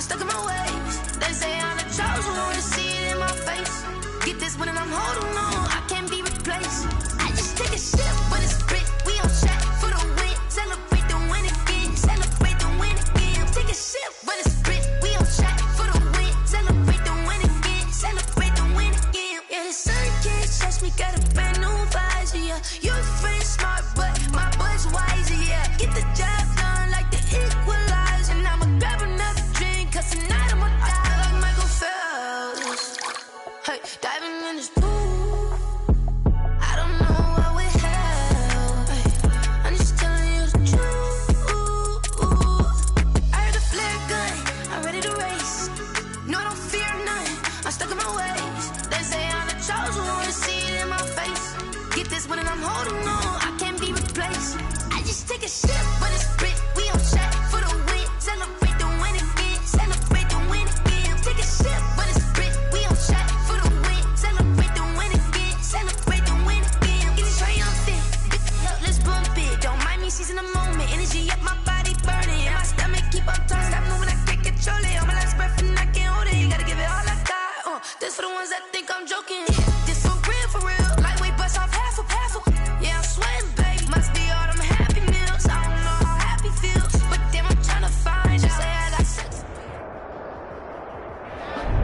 stuck in my ways. They say I'm the chosen one, to see it in my face. Get this one and I'm holding on, I can't be replaced. I just take a sip, but it's grit. We on track for the win. Celebrate the win again. Celebrate the win again. Take a sip, but it's grit. We on track for the win. Celebrate the win again. Celebrate the win again. Yeah, the sun can't touch me. Got a brand new visor. Yeah, your friend smart, but my boy's wiser. Yeah, get the job done like the equalizer. And I'ma grab another drink, 'cause tonight I'ma die like Michael Phelps. Hey, diving in this pool. I don't know what we have. Hey, I'm just telling you the truth. I heard the flare gun, I'm ready to race. No, I don't fear nothing, I'm stuck in my ways. They say I'm the chosen one, to see it in my face. Get this one and I'm holding on, I can't be replaced. I just take a sip, but it's grit. We on track for the win. Celebrate the win again. Celebrate the win again. Take a sip, but it's grit. We on track for the win. Celebrate the win again. Celebrate the win again. Get it triumphant. Let's bump it. Don't mind me seizing the moment. Energy up, my body burning. And my stomach keep up turning. Stop moving, I can't control it. On my last breath and I can't hold it. You gotta give it all I got. This for the ones that think I'm joking. This for real, for real. Lightweight bust off half a. Yeah, I'm sweating, babe. Must be all them happy meals. I don't know how happy feels, but damn, I'm trying to find you. Say I got sex.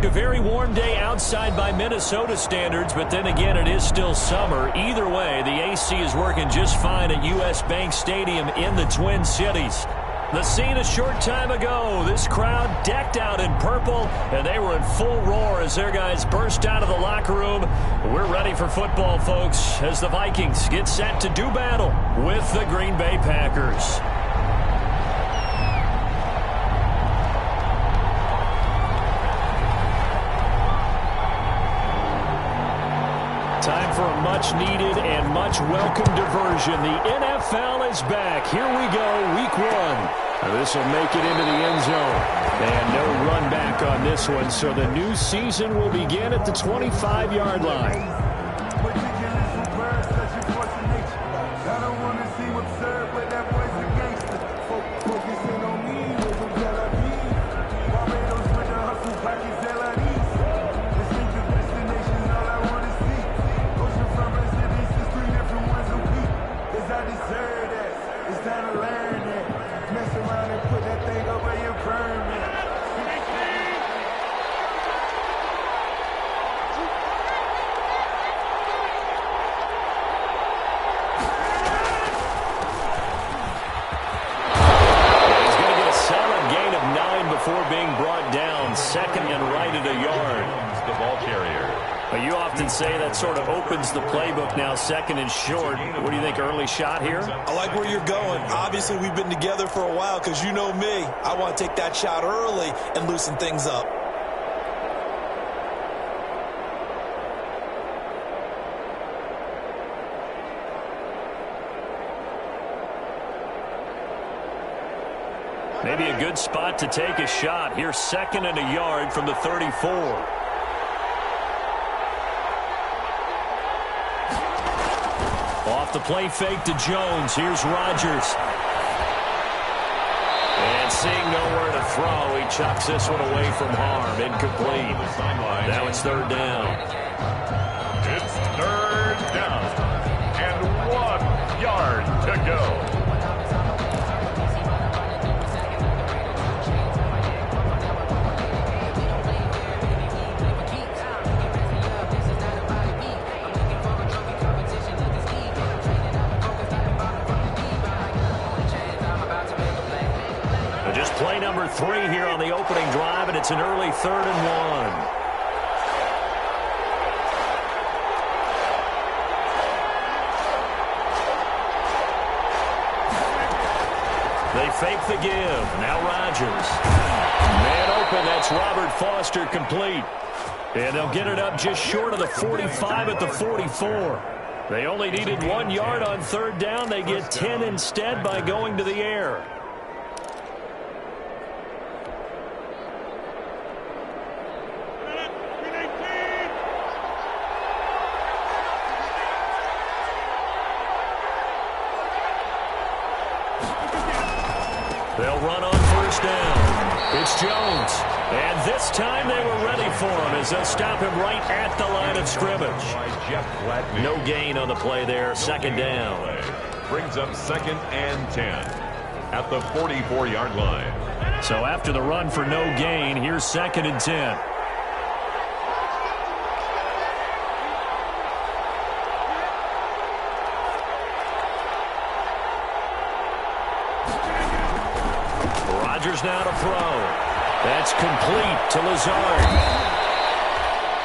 A very warm day outside by Minnesota standards, but then again, it is still summer. Either way, the AC is working just fine at U.S. Bank Stadium in the Twin Cities. The scene a short time ago, this crowd decked out in purple, and they were in full roar as their guys burst out of the locker room. We're ready for football, folks, as the Vikings get set to do battle with the Green Bay Packers. Time for a much-needed and much-welcome diversion. The NFL is back. Here we go, week 1. This will make it into the end zone. And no run back on this one, so the new season will begin at the 25-yard line. Being brought down, second and right at a yard. The ball carrier. But you often say that sort of opens the playbook now, second and short. What do you think, early shot here? I like where you're going. Obviously, we've been together for a while because you know me. I want to take that shot early and loosen things up. Maybe a good spot to take a shot. Here's second and a yard from the 34. Off the play fake to Jones. Here's Rodgers. And seeing nowhere to throw, he chucks this one away from harm. Incomplete. Now it's third down. It's third down. And 1 yard to go. Play number 3 here on the opening drive, and it's an early 3rd and 1. They fake the give. Now Rodgers. Man open, that's Robert Foster, complete. And they'll get it up just short of the 45 at the 44. They only needed 1 yard on third down. They get 10 instead by going to the air. They'll run on first down. It's Jones. And this time they were ready for him as they'll stop him right at the line of scrimmage. No gain on the play there. Second down. Brings up 2nd and 10 at the 44-yard line. So after the run for no gain, here's 2nd and 10. Rodgers now to throw. That's complete to Lazard.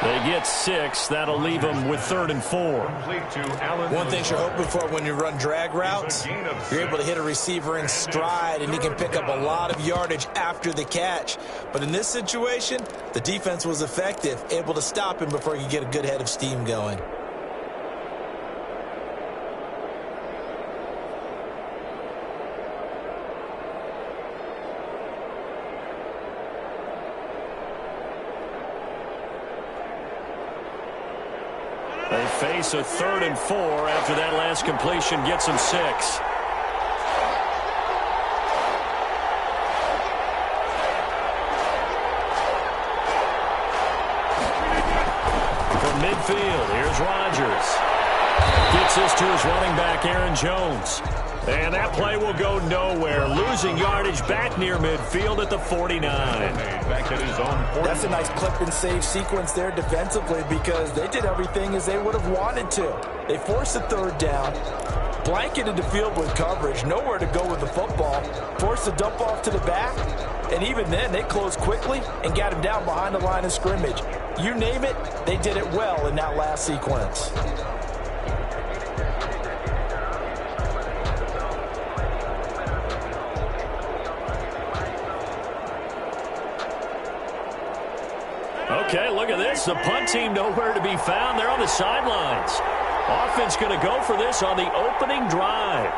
They get 6. That'll leave them with 3rd and 4. One thing you're hoping for when you run drag routes, you're able to hit a receiver in stride, and he can pick up a lot of yardage after the catch. But in this situation, the defense was effective, able to stop him before he could get a good head of steam going. They face a 3rd and 4 after that last completion gets them 6. From midfield, here's Rodgers. Gets this to his running back, Aaron Jones. And that play will go nowhere. Losing yardage back near midfield at the 49. That's a nice clip and save sequence there defensively because they did everything as they would have wanted to. They forced a 3rd down, blanketed the field with coverage, nowhere to go with the football, forced a dump off to the back, and even then they closed quickly and got him down behind the line of scrimmage. You name it, they did it well in that last sequence. Okay, look at this. The punt team nowhere to be found. They're on the sidelines. Offense going to go for this on the opening drive.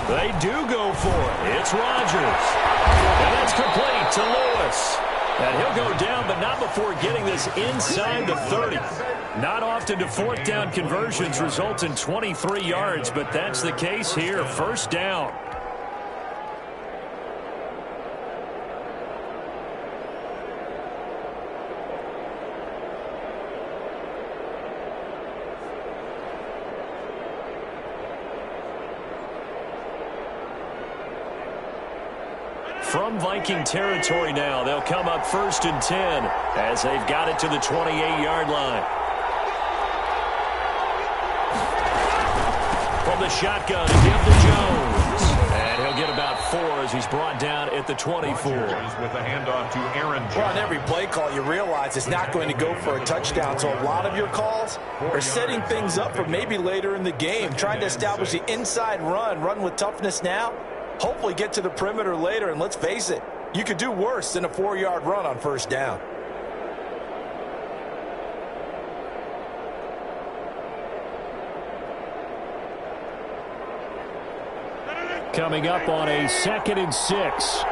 They do go for it. It's Rodgers. And that's complete to Lewis. And he'll go down, but not before getting this inside the 30. Not often do 4th down conversions result in 23 yards, but that's the case here. 1st down. From Viking territory now, they'll come up 1st and 10 as they've got it to the 28-yard line. From the shotgun, to give to Jones. And he'll get about 4 as he's brought down at the 24. With the handoff to Aaron Jones. Well, on every play call, you realize it's not going to go for a touchdown, so a lot of your calls are setting things up for maybe later in the game, trying to establish the inside run with toughness now. Hopefully get to the perimeter later, and let's face it, you could do worse than a 4-yard run on 1st down. Coming up on a 2nd and 6.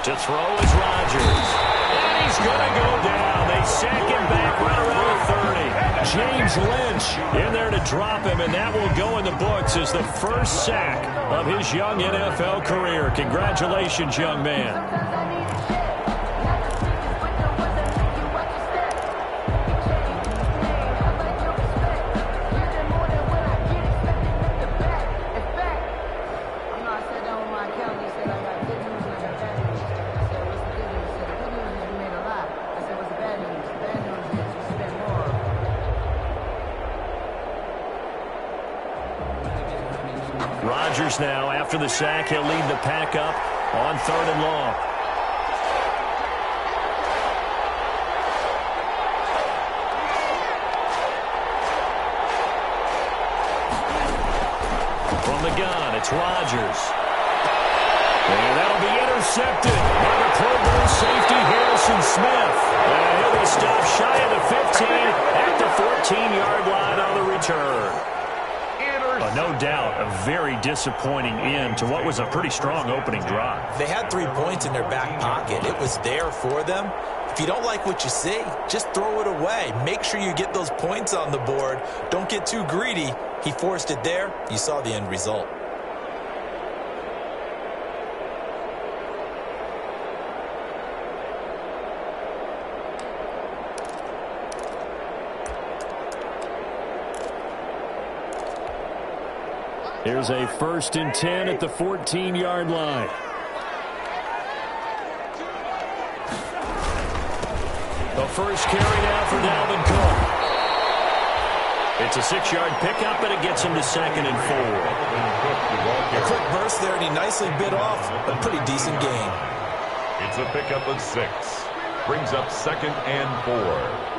To throw is Rodgers. And he's going to go down. They sack him back right around the 30. James Lynch in there to drop him, and that will go in the books as the first sack of his young NFL career. Congratulations, young man. Rodgers now, after the sack, he'll lead the pack up on 3rd and long. From the gun, it's Rodgers. And that'll be intercepted by the Pro Bowl safety Harrison Smith. And he'll be stopped shy of the 15 at the 14-yard line on the return. No doubt a very disappointing end to what was a pretty strong opening drive. They had 3 points in their back pocket. It was there for them. If you don't like what you see, just throw it away. Make sure you get those points on the board. Don't get too greedy. He forced it there. You saw the end result. Here's a 1st and 10 at the 14-yard line. The first carry now for Dalvin Cook. It's a 6-yard pickup, and it gets him to 2nd and 4. A quick burst there, and he nicely bit off a pretty decent gain. It's a pickup of 6. Brings up 2nd and 4.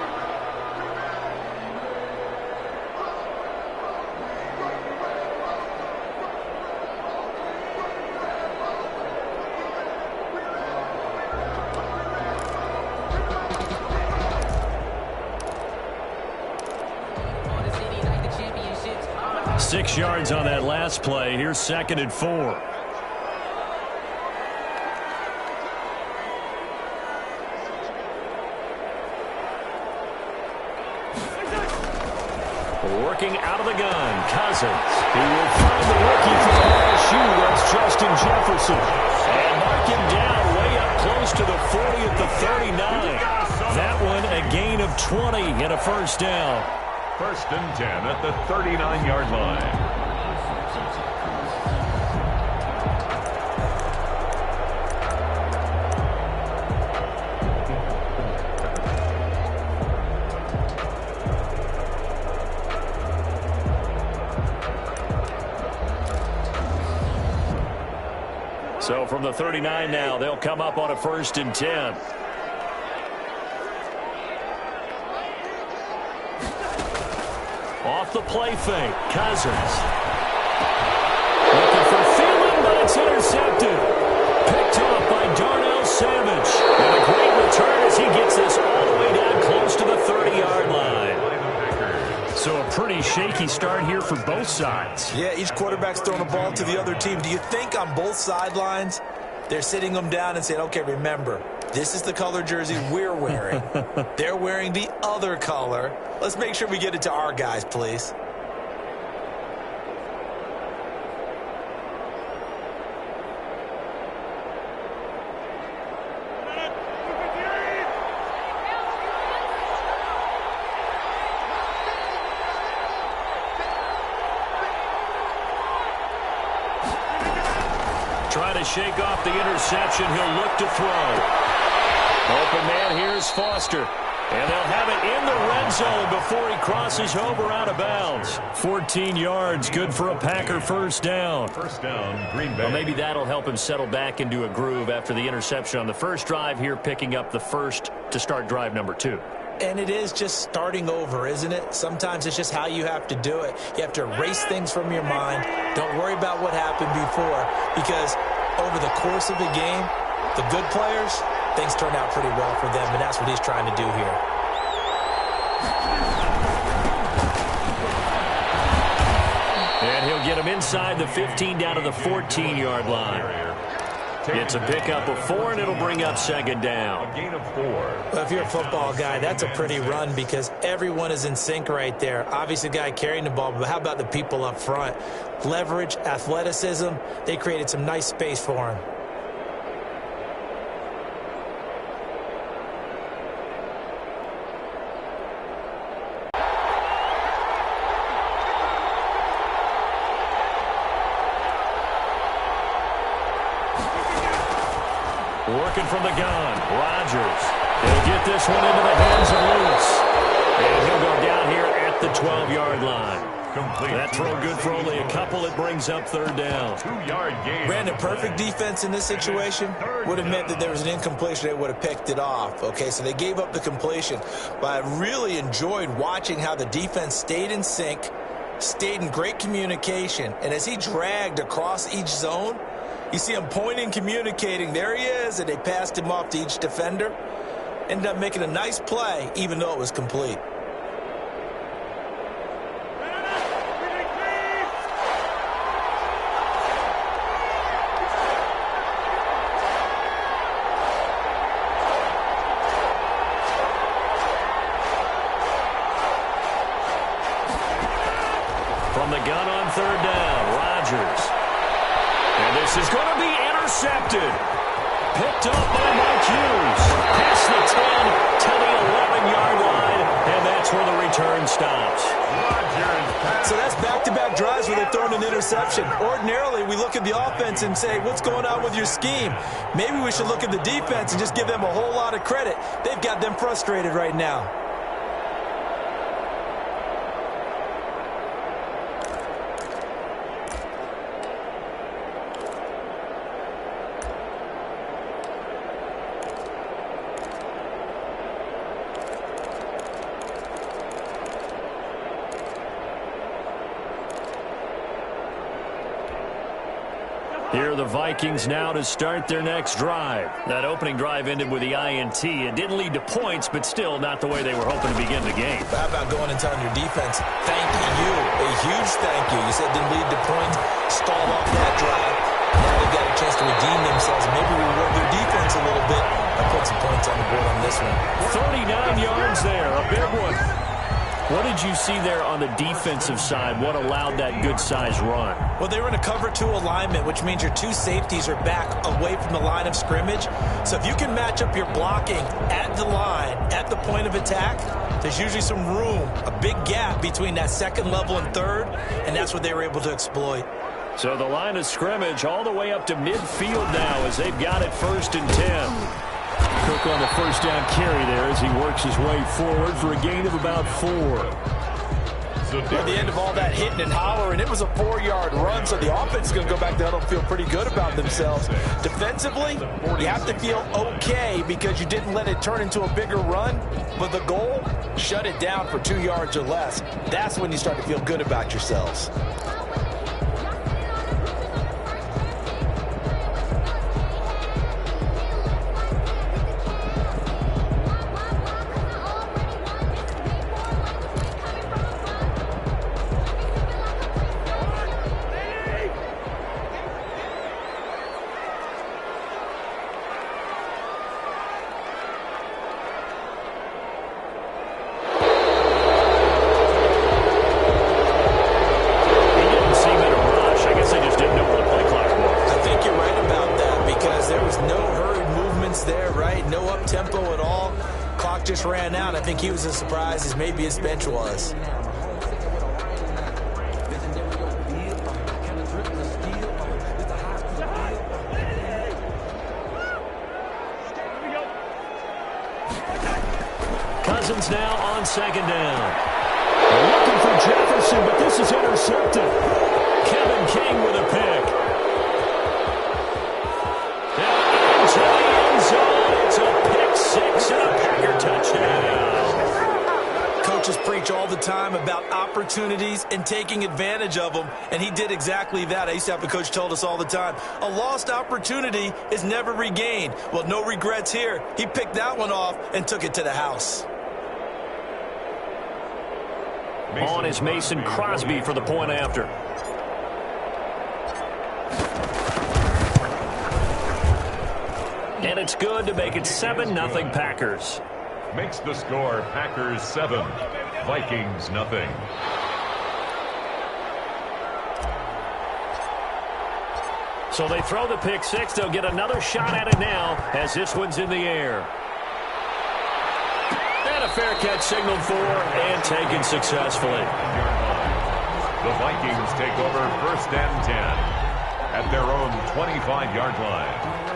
Six yards on that last play. Here's 2nd and 4. Working out of the gun, Cousins. He will find the rookie from LSU. That's Justin Jefferson. And mark him down way up close to the 40 at the 39. That one a gain of 20 and a 1st down. 1st and 10 at the 39-yard line. So from the 39 now, they'll come up on a 1st and 10. Off the play fake, Cousins. Looking for Thielen, but it's intercepted. Picked off by Darnell Savage. And a great return as he gets this all the way down close to the 30-yard line. So a pretty shaky start here for both sides. Yeah, each quarterback's throwing a ball to the other team. Do you think on both sidelines they're sitting them down and saying, okay, remember, this is the color jersey we're wearing. They're wearing the other color. Let's make sure we get it to our guys, please. Trying to shake off the interception. He'll look to throw. Open man, here's Foster. And they'll have it in the red zone before he crosses over out of bounds. 14 yards, good for a Packer 1st down. 1st down, Green Bay. Well, maybe that'll help him settle back into a groove after the interception on the first drive here, picking up the first to start drive number 2. And it is just starting over, isn't it? Sometimes it's just how you have to do it. You have to erase things from your mind. Don't worry about what happened before, because over the course of the game, the good players, things turn out pretty well for them, and that's what he's trying to do here. And he'll get him inside the 15 down to the 14-yard line. It's a pickup of 4, and it'll bring up 2nd down. A gain of 4. Well, if you're a football guy, that's a pretty run because everyone is in sync right there. Obviously, the guy carrying the ball, but how about the people up front? Leverage, athleticism, they created some nice space for him. Working from the gun, Rodgers. He'll get this one into the hands of Lewis. And he'll go down here at the 12-yard line. Complete. That throw good for only a couple. It brings up 3rd down. 2-yard gain. Brandon, perfect defense in this situation would have meant that there was an incompletion. They would have picked it off. Okay, so they gave up the completion. But I really enjoyed watching how the defense stayed in sync, stayed in great communication. And as he dragged across each zone, You see him pointing, communicating. There he is, and they passed him off to each defender. Ended up making a nice play, even though it was complete. From the gun on third down, Rodgers. And this is going to be intercepted. Picked up by Mike Hughes. Past the 10 to the 11-yard line, and that's where the return stops. So that's back-to-back drives where they've thrown an interception. Ordinarily, we look at the offense and say, what's going on with your scheme? Maybe we should look at the defense and just give them a whole lot of credit. They've got them frustrated right now. Here are the Vikings now to start their next drive. That opening drive ended with the INT. It didn't lead to points, but still not the way they were hoping to begin the game. How about going and telling your defense, thank you, a huge thank you. You said it didn't lead to points, stalled off that drive. Now they've got a chance to redeem themselves. Maybe reward their defense a little bit. I'll put some points on the board on this one. 39 yards there, a big one. What did you see there on the defensive side? What allowed that good-sized run? Well, they were in a cover 2 alignment, which means your 2 safeties are back away from the line of scrimmage. So if you can match up your blocking at the line, at the point of attack, there's usually some room, a big gap between that second level and third, and that's what they were able to exploit. So the line of scrimmage all the way up to midfield now as they've got it 1st and 10. Cook on the first down carry there as he works his way forward for a gain of about 4. At the end of all that hitting and hollering, it was a 4-yard run, so the offense is going to go back to huddle and feel pretty good about themselves. Defensively, you have to feel okay because you didn't let it turn into a bigger run, but the goal, shut it down for 2 yards or less. That's when you start to feel good about yourselves. Just ran out. I think he was as surprised as maybe his bench was. Cousins now on 2nd down. They're looking for Jefferson, but this is intercepted. Kevin King with a pick. Into the end zone. It's a pick 6 and a Packer touchdown. Coaches preach all the time about opportunities and taking advantage of them, and he did exactly that. I used to have a coach told us all the time, a lost opportunity is never regained. Well, no regrets here. He picked that one off and took it to the house. On is Mason Crosby for the point after. And it's good to make it 7-0 Packers. Makes the score Packers 7, Vikings nothing. So they throw the pick 6. They'll get another shot at it now as this one's in the air. And a fair catch signaled for and taken successfully. The Vikings take over 1st and 10 at their own 25-yard line.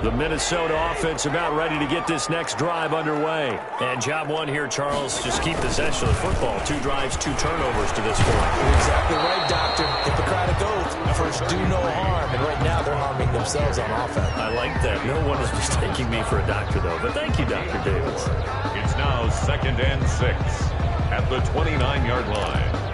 The Minnesota offense about ready to get this next drive underway. And job one here, Charles, just keep possession of the football. 2 drives, 2 turnovers to this point. You're exactly right, Doctor. Hippocratic oath. First, do no harm. And right now, they're harming themselves on offense. I like that. No one is mistaking me for a doctor, though. But thank you, Dr. Davis. It's now 2nd and 6 at the 29-yard line.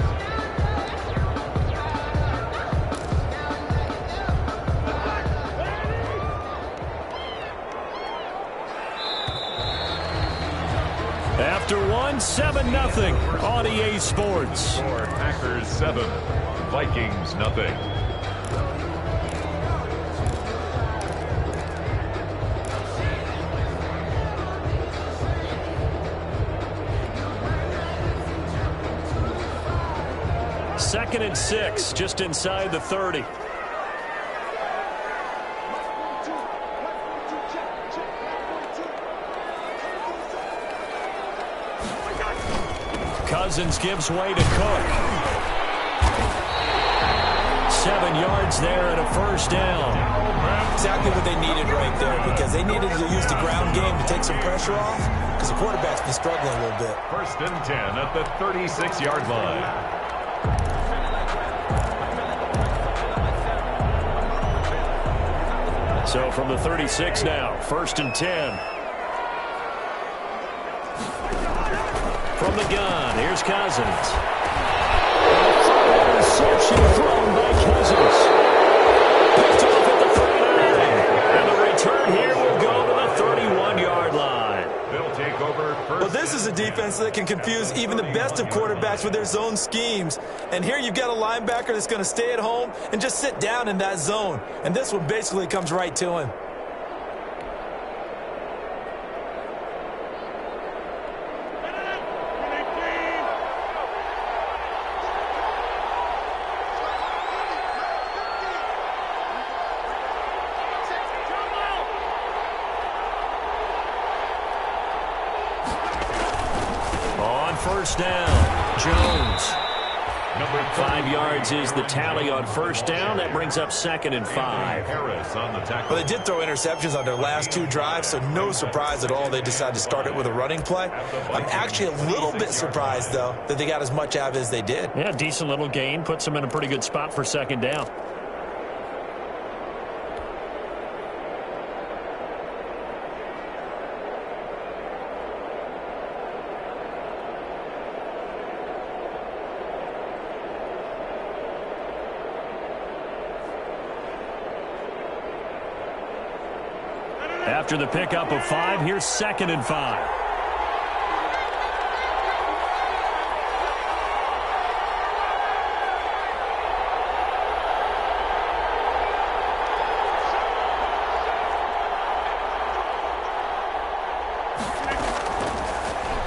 After 7-0 on EA Sports. Packers 7, Vikings nothing. Second and 6, just inside the 30. Cousins gives way to Cook. 7 yards there and a first down. Exactly what they needed right there, because they needed to use the ground game to take some pressure off, because the quarterback's been struggling a little bit. 1st and 10 at the 36-yard line. So from the 36 now, 1st and 10. From the gun, here's Cousins. Interception thrown by Cousins. Picked off at the 39. And the return here will go to the 31-yard line. They'll take over first. Well, this is a defense that can confuse even the best of quarterbacks with their zone schemes. And here you've got a linebacker that's going to stay at home and just sit down in that zone. And this one basically comes right to him. First down, Jones. 5 yards is the tally on first down. That brings up 2nd and 5. Harris on the tackle. Well, they did throw interceptions on their last 2 drives, so no surprise at all they decided to start it with a running play. I'm actually a little bit surprised, though, that they got as much out of it as they did. Yeah, decent little gain. Puts them in a pretty good spot for 2nd down. After the pickup of 5, here's 2nd and 5.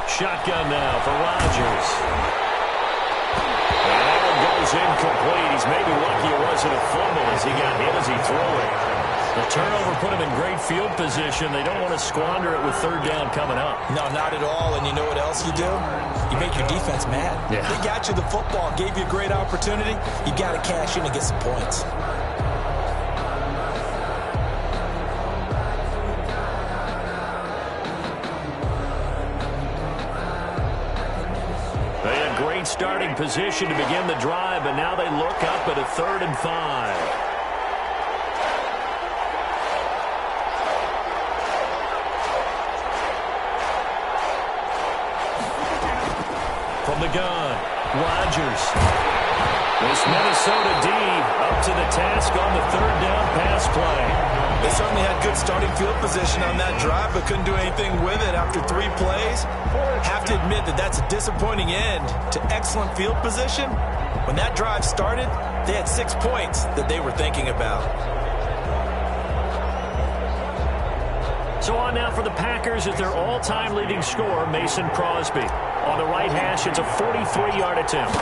Shotgun now for Rodgers. And that one goes incomplete. He's maybe lucky it wasn't a fumble as he got hit as he threw it. The turnover put him in great field position. They don't want to squander it with 3rd down coming up. No, not at all. And you know what else you do? You make your defense mad. Yeah. They got you the football, gave you a great opportunity. You got to cash in and get some points. They had great starting position to begin the drive, but now they look up at a 3rd and 5. From the gun, Rodgers. This Minnesota D up to the task on the 3rd down pass play. They certainly had good starting field position on that drive, but couldn't do anything with it after 3 plays. Have to admit that that's a disappointing end to excellent field position. When that drive started, they had 6 points that they were thinking about. So on now for the Packers at their all-time leading scorer, Mason Crosby. On the right hash, it's a 43-yard attempt.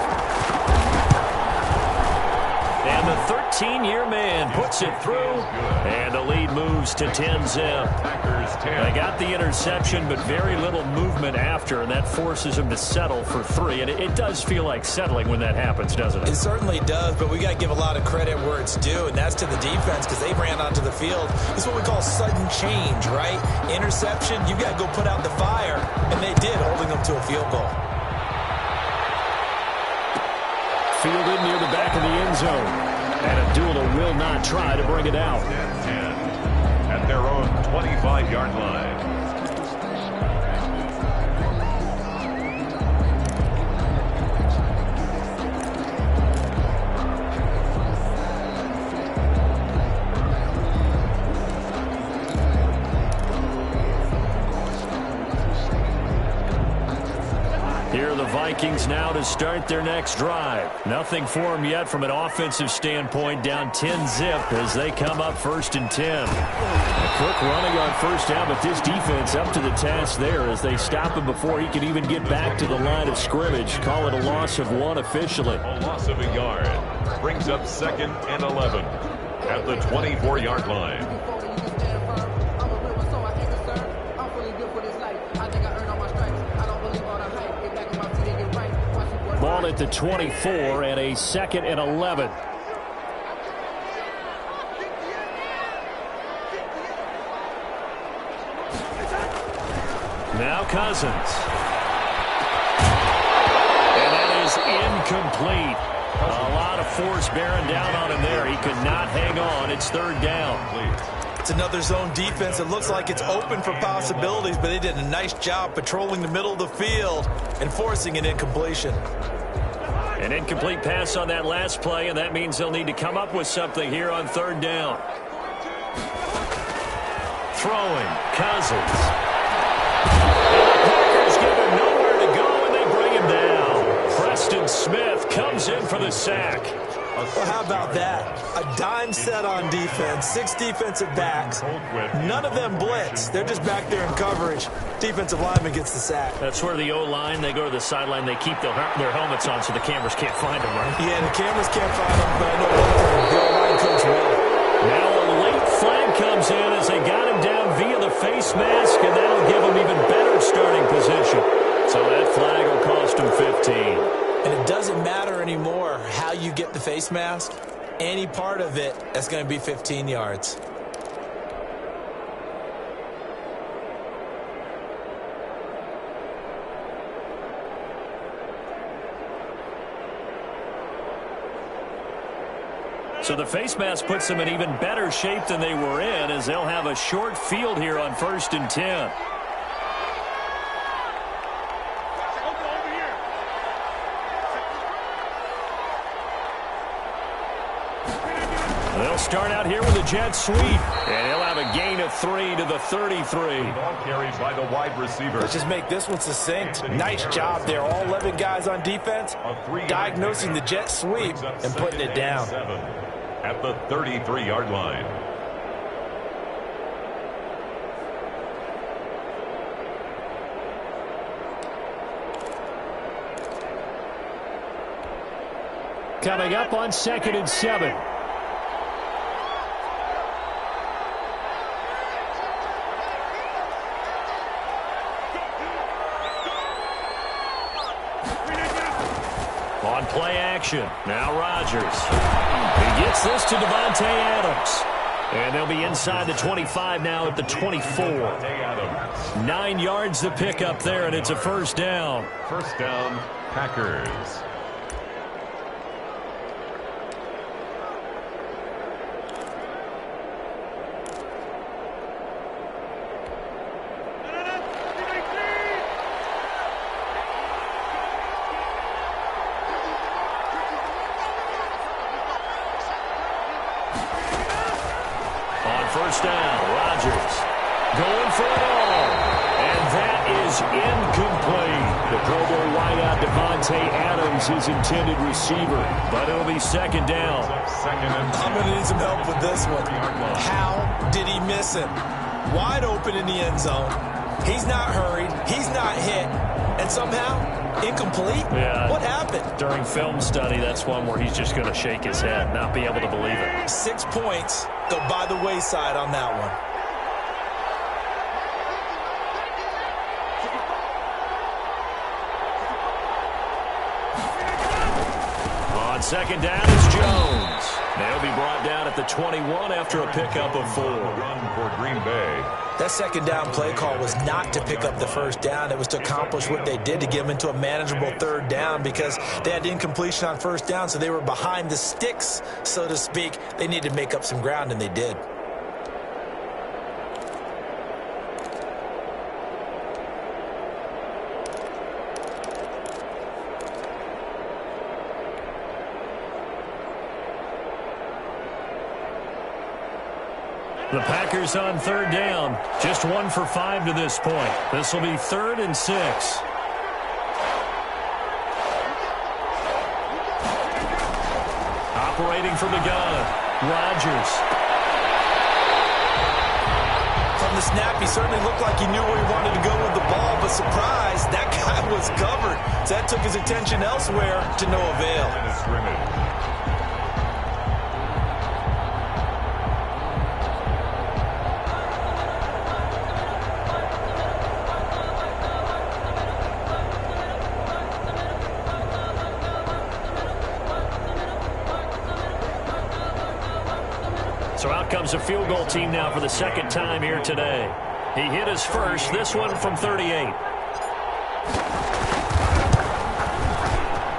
And the 13-year man puts it through, and the lead moves to 10-zip. They got the interception, but very little movement after, and that forces him to settle for 3. And it does feel like settling when that happens, doesn't it? It certainly does, but we got to give a lot of credit where it's due, and that's to the defense because they ran onto the field. It's what we call sudden change, right? Interception, you got to go put out the fire, and they did, holding them to a field goal. Fielded near the back of the end zone. And Abdullah will not try to bring it out. 10 at their own 25-yard line. Here are the Vikings now to start their next drive. Nothing for them yet from an offensive standpoint, down 10-zip as they come up 1st and 10. A quick running on first down, but this defense up to the task there as they stop him before he can even get back to the line of scrimmage. Call it a loss of 1 officially. A loss of a yard brings up 2nd and 11 at the 24-yard line. Ball at the 24 and a 2nd and 11. Now Cousins. And that is incomplete. A lot of force bearing down on him there. He could not hang on. It's 3rd down. It's another zone defense. It looks like it's open for possibilities, but they did a nice job patrolling the middle of the field and forcing an incompletion. An incomplete pass on that last play, and that means they'll need to come up with something here on 3rd down. Throwing, Cousins. And the Packers give him nowhere to go, and they bring him down. Preston Smith comes in for the sack. Well, how about that? A dime set on defense, 6 defensive backs. None of them blitz. They're just back there in coverage. Defensive lineman gets the sack. That's where the O-line, they go to the sideline, they keep their helmets on so the cameras can't find them, right? Yeah, the cameras can't find them, but I know one thing. The O-line coach will. Now a late flag comes in as they got him down via the face mask, and that'll give him even better starting position. So that flag will cost him 15. And it doesn't matter anymore how you get the face mask. Any part of it, that's going to be 15 yards. So the face mask puts them in even better shape than they were in as they'll have a short field here on 1st and 10. They'll start out here with a jet sweep, and he'll have a gain of 3 to the 33. Ball carries by the wide receiver. Let's just make this one succinct. Nice job there. All 11 guys on defense diagnosing the jet sweep and putting it down. At the 33-yard line. Coming up on 2nd and 7. On play action, now Rodgers. He gets this to Devontae Adams. And they'll be inside the 25 now at the 24. 9 yards to pick up there, and it's a 1st down. 1st down, Packers. First down, Rodgers going for it all. And that is incomplete. The Pro Bowl wideout Devontae Adams, his intended receiver. But it'll be 2nd down. I'm going to need some help with this one. How did he miss him? Wide open in the end zone. He's not hurried. He's not hit. And somehow Incomplete? Yeah. What happened? During film study, that's one where he's just going to shake his head, not be able to believe it. 6 points go by the wayside on that one. On second down, it's Jones. They'll be brought down at the 21 after a pickup of 4. Run for Green Bay. That second down play call was not to pick up the first down. It was to accomplish what they did, to get them into a manageable third down, because they had incompletion on first down, so they were behind the sticks, so to speak. They needed to make up some ground, and they did. The Packers on third down. Just 1 for 5 to this point. This will be 3rd and 6. Operating from the gun, Rodgers. From the snap, he certainly looked like he knew where he wanted to go with the ball, but surprise, that guy was covered. So that took his attention elsewhere to no avail. And a scrimmage. So out comes a field goal team now for the second time here today. He hit his first, this one from 38.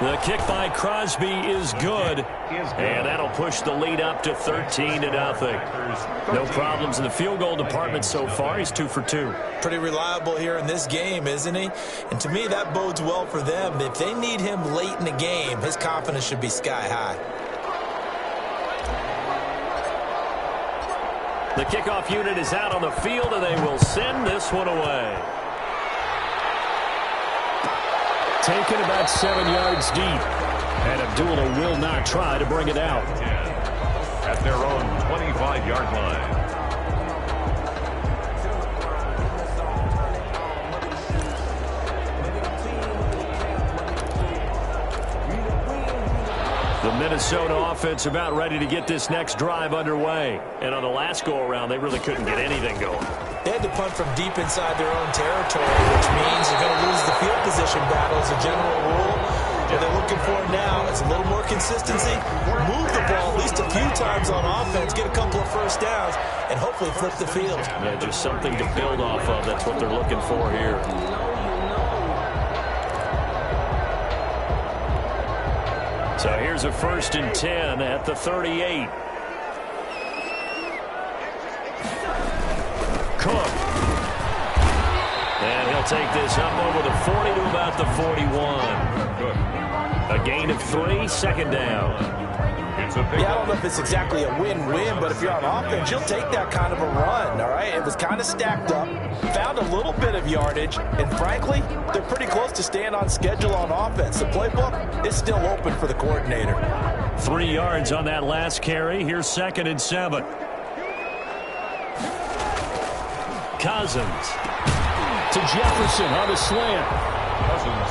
The kick by Crosby is good, and that'll push the lead up to 13-0. No problems in the field goal department so far. He's 2 for 2. Pretty reliable here in this game, isn't he? And to me, that bodes well for them. If they need him late in the game, his confidence should be sky high. The kickoff unit is out on the field, and they will send this one away. Taken about 7 yards deep. And Abdullah will not try to bring it out. At their own 25-yard line. The Minnesota offense about ready to get this next drive underway. And on the last go-around, they really couldn't get anything going. They had to punt from deep inside their own territory, which means you're going to lose the field position battle as a general rule. What they're looking for now is a little more consistency, move the ball at least a few times on offense, get a couple of first downs, and hopefully flip the field. Yeah, just something to build off of. That's what they're looking for here. So here's a 1st and 10 at the 38. Cook. And he'll take this up over the 40 to about the 41. A gain of 3, second down. Yeah, I don't know if it's exactly a win-win, but if you're on offense, you'll take that kind of a run, all right? It was kind of stacked up, found a little bit of yardage, and frankly, they're pretty close to staying on schedule on offense. The playbook is still open for the coordinator. 3 yards on that last carry. Here's 2nd and 7. Cousins to Jefferson on the slant.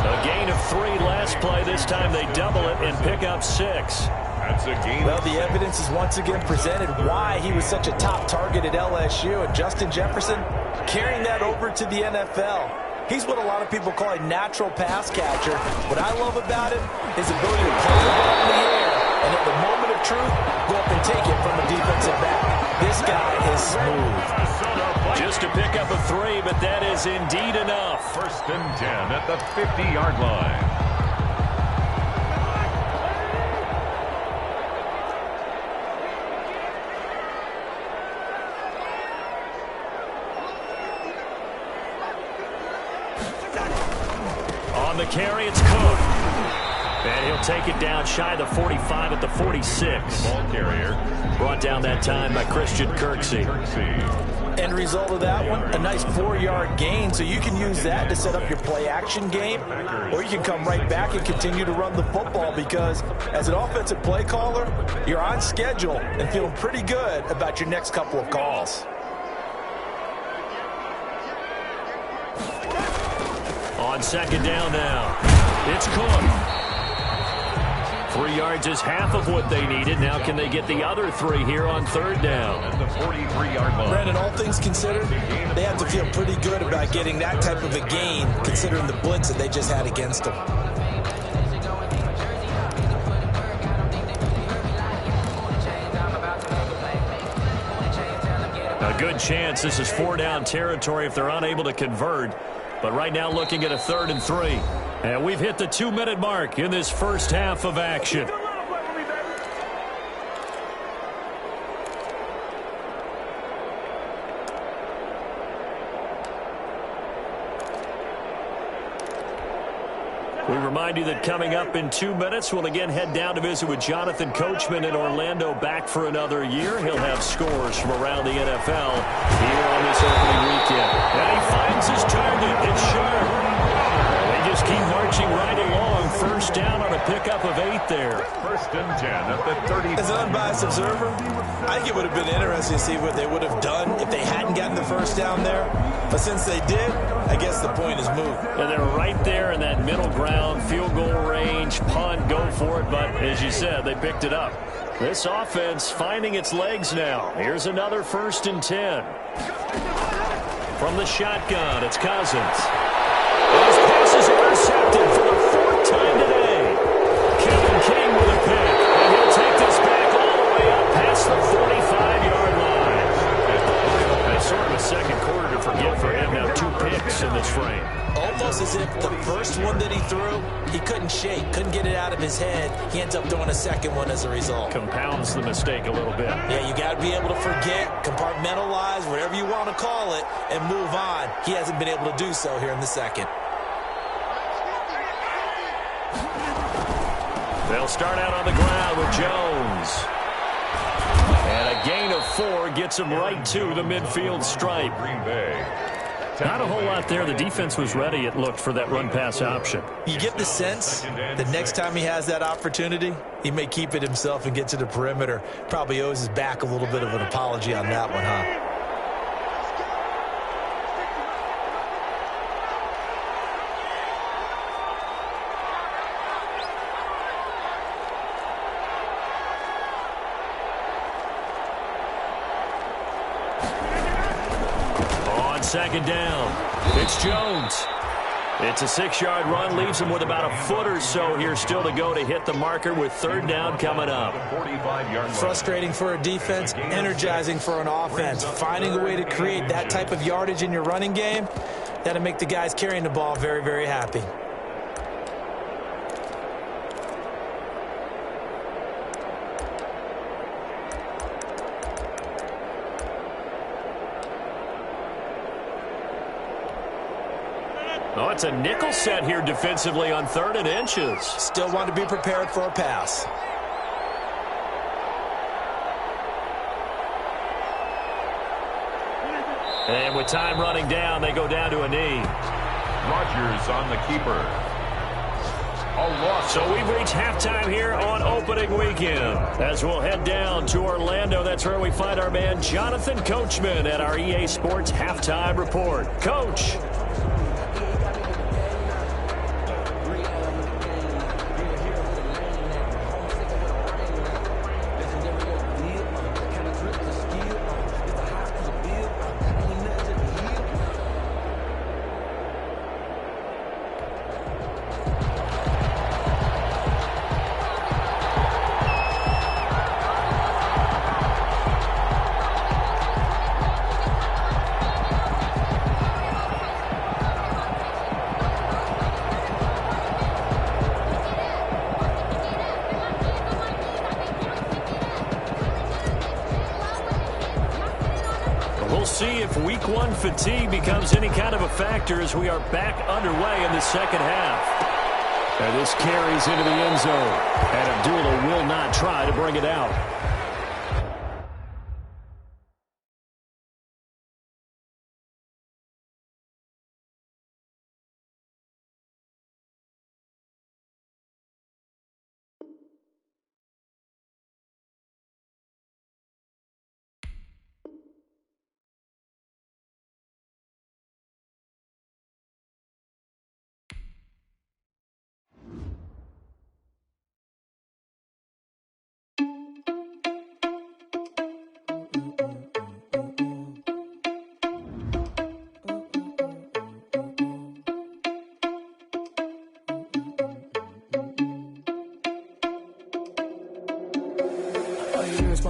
A gain of 3 last play. This time they double it and pick up 6. That's a gain. Well, the evidence is once again presented why he was such a top target at LSU. And Justin Jefferson carrying that over to the NFL. He's what a lot of people call a natural pass catcher. What I love about him is his ability to play the ball in the air and at the moment of truth, go up and take it from a defensive back. This guy is smooth. Just to pick up a 3, but that is indeed enough. 1st and 10 at the 50-yard line. On the carry, it's Cook. And he'll take it down shy of the 45 at the 46. Ball carrier. Brought down that time by Christian Kirksey. End result of that one, a nice 4-yard gain, so you can use that to set up your play-action game, or you can come right back and continue to run the football, because as an offensive play caller, you're on schedule and feeling pretty good about your next couple of calls. On second down now. It's Cook. 3 yards is half of what they needed. Now can they get the other 3 here on third down? At the 43-yard line. Brandon, all things considered, they have to feel pretty good about getting that type of a gain considering the blitz that they just had against them. A good chance this is 4-down territory if they're unable to convert. But right now looking at a 3rd and 3. And we've hit the 2-minute mark in this first half of action. We remind you that coming up in 2 minutes, we'll again head down to visit with Jonathan Coachman in Orlando, back for another year. He'll have scores from around the NFL here on this opening weekend. And he finds his target. It's Sharp. They just keep marching right along. First down on a pickup of 8 there. First and 10 at the 30. As an unbiased observer, I think it would have been interesting to see what they would have done if they hadn't gotten the first down there. But since they did, I guess the point is moved. And they're right there in that middle ground, field goal range, punt, go for it. But as you said, they picked it up. This offense finding its legs now. Here's another 1st and 10. From the shotgun, it's Cousins. His pass is intercepted for the 4th time today. Kevin King with a pick. And he'll take this back all the way up past the 45-yard line. That's sort of a second quarter to forget for him. Now 2 picks in this frame. Almost as if the first one that he threw, he couldn't shake, couldn't get it out of his head. He ends up throwing a second one as a result. Compounds the mistake a little bit. Yeah, you got to be able to forget, compartmentalize, whatever you want to call it, and move on. He hasn't been able to do so here in the second. They'll start out on the ground with Jones. And a gain of 4 gets him right to the midfield stripe. Green Bay. Not a whole lot there. The defense was ready, it looked, for that run-pass option. You get the sense that next time he has that opportunity, he may keep it himself and get to the perimeter. Probably owes his back a little bit of an apology on that one, huh? Second down. It's Jones. It's a 6-yard run. Leaves him with about a foot or so here still to go to hit the marker with 3rd down coming up. 45-yard Frustrating for a defense, energizing for an offense. Finding a way to create that type of yardage in your running game, that'll make the guys carrying the ball very, very happy. Oh, it's a nickel set here defensively on 3rd and inches. Still want to be prepared for a pass. And with time running down, they go down to a knee. Rodgers on the keeper. A loss. So we've reached halftime here on opening weekend. As we'll head down to Orlando, that's where we find our man Jonathan Coachman at our EA Sports Halftime Report. Coach. We'll see if week 1 fatigue becomes any kind of a factor as we are back underway in the second half. And this carries into the end zone. And Abdullah will not try to bring it out.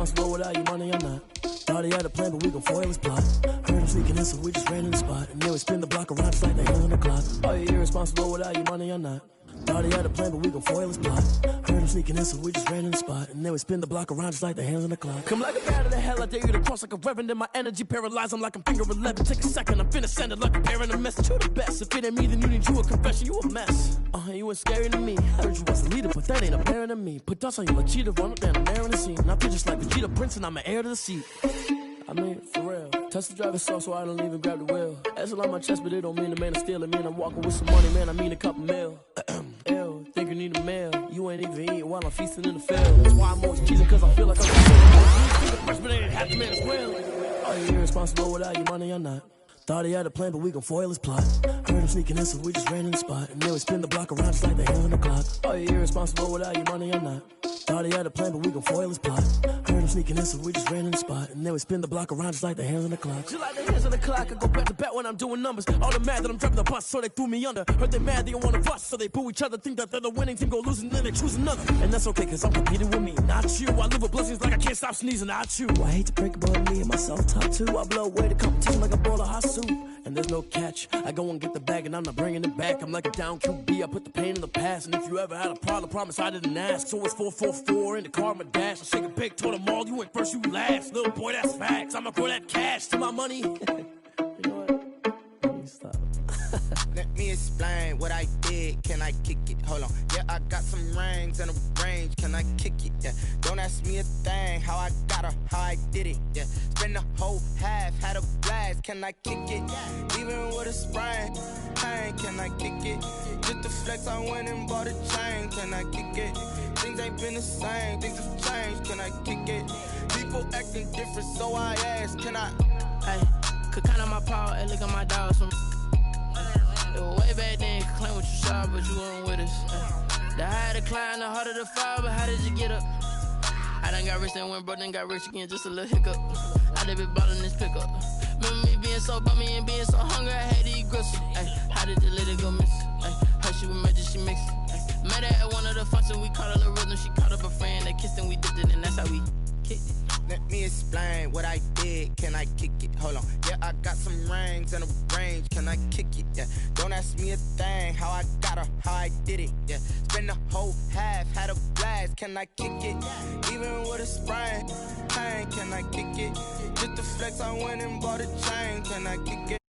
irresponsible without your money, I'm not. Thought he had a plan, but we gon' foil his plot. Heard him sneaking in, so we just ran in the spot. And then we spin the block around just like the hands on the clock. Oh, you irresponsible without your money, I'm not. Thought he had a plan, but we gon' foil his plot. Heard him sneaking in, so we just ran in the spot. And then we spin the block around just like the hands on the clock. Come like a bat of the hell, I dare you to cross like a reverend. And my energy paralyzed, I'm like I'm finger 11. Take a second, I'm finna send it like a parent a message to the best. If it ain't me, then you need you a confession, you a mess. You ain't scary to me. Heard you was a leader, but that ain't apparent to me. Put dust on you like cheetah, run up down the air in the scene. I feel just like Vegeta Prince, and I'm an heir to the seat. I mean, for real. Touch the driver's soft so I don't even grab the wheel. That's on my chest, but it don't mean the man is stealing. Man, I'm walking with some money, man, I mean a couple mil. Ew, think you need a meal. You ain't even eating while I'm feasting in the field. That's why I'm always cheesing, cause I feel like I'm the first, but ain't half the man as well. Are you irresponsible without your money or not? Thought he had a plan, but we gon' foil his plot. Heard him sneaking in, so we just ran in the spot. And then we spin the block around just like the hands on the clock. Are you irresponsible without your money or not? Thought he had a plan, but we gon' foil his plot. Heard him sneaking in, so we just ran in the spot. And then we spin the block around just like the hands on the clock. Just like the hands on the clock, I go back to back when I'm doing numbers. All the mad that I'm driving the bus, so they threw me under. Heard they mad, they don't wanna bust, so they boo each other. Think that they're the winning team, go losing, then they choose another. And that's okay, cause I'm competing with me, not you. I live with blessings like I can't stop sneezing, not you. I hate to break about me and my self-talk too. I blow away the competition like a bowl of hot soup. And there's no catch. I go and get the bag and I'm not bringing it back. I'm like a down QB, I put the pain in the past. And if you ever had a problem, promise I didn't ask. So it's 444 in the car, my dash. I shake a big, told them all, you ain't first, you last. Little boy, that's facts. I'ma throw that cash to my money. You know what? Let me stop. Let me explain what I did. Can I kick it? Hold on. Yeah, I got some rings and a range. Can I kick it? Yeah. Don't ask me a thing. How I got her, how I did it. Yeah. Spend the whole half, had a blast. Can I kick it? Even with a sprain. Pain, can I kick it? Just to flex, I went and bought a chain. Can I kick it? Things ain't been the same. Things have changed. Can I kick it? People acting different, so I ask. Can I? Hey, could count on my power and look at my dogs from. It was way back then, could claim what you saw, but you weren't with us. The higher the climb, the harder the fall, but how did you get up? I done got rich and went broke, then got rich again, just a little hiccup. I done been ballin' this pickup. Remember me being so bummy and being so hungry, I had to eat gristle. How did the lady go miss? Her she was magic, she mixed. Met her at one of the functions, we caught a little rhythm. She caught up a friend, they kissed and we dipped it, and that's how we kicked it. Let me explain what I did. Can I kick it? Hold on. Yeah, I got some rings and a range. Can I kick it? Yeah. Don't ask me a thing. How I got her, how I did it. Yeah. Spend the whole half, had a blast. Can I kick it? Even with a sprain. Pain, can I kick it? Just to flex, I went and bought a chain. Can I kick it?